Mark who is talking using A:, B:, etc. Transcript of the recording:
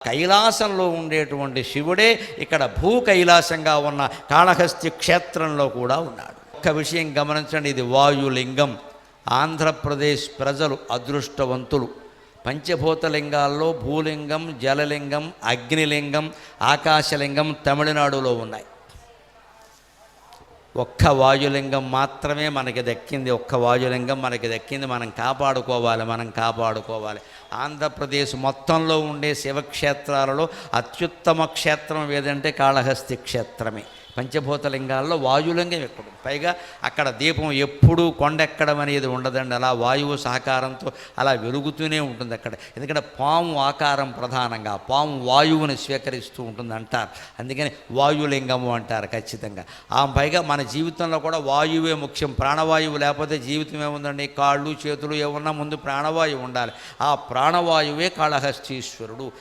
A: కైలాసంలో ఉండేటువంటి శివుడే ఇక్కడ భూ కైలాసంగా ఉన్న కాళహస్తి క్షేత్రంలో కూడా ఉన్నాడు. ఒక్క విషయం గమనించండి, ఇది వాయులింగం. ఆంధ్రప్రదేశ్ ప్రజలు అదృష్టవంతులు. పంచభూతలింగాల్లో భూలింగం, జలలింగం, అగ్నిలింగం, ఆకాశలింగం తమిళనాడులో ఉన్నాయి. ఒక్క వాయులింగం మాత్రమే మనకి దక్కింది. ఒక్క వాయులింగం మనకి దక్కింది. మనం కాపాడుకోవాలి. ఆంధ్రప్రదేశ్ మొత్తంలో ఉండే శివక్షేత్రాలలో అత్యుత్తమ క్షేత్రం ఏదంటే కాళహస్తి క్షేత్రమే. పంచభూతలింగాల్లో వాయులింగం ఎక్కడ, పైగా అక్కడ దీపం ఎప్పుడూ కొండెక్కడం అనేది ఉండదండి. అలా వాయువు సహకారంతో అలా వెలుగుతూనే ఉంటుంది అక్కడ. ఎందుకంటే పాము ఆకారం ప్రధానంగా, పాము వాయువుని స్వీకరిస్తూ ఉంటుంది అంటారు. అందుకని వాయులింగము అంటారు ఖచ్చితంగా. పైగా మన జీవితంలో కూడా వాయువే ముఖ్యం. ప్రాణవాయువు లేకపోతే జీవితం ఏముందండి? కాళ్ళు చేతులు ఏమన్నా ముందు ప్రాణవాయువు ఉండాలి. ఆ ప్రాణవాయువే కాళహస్తీశ్వరుడు.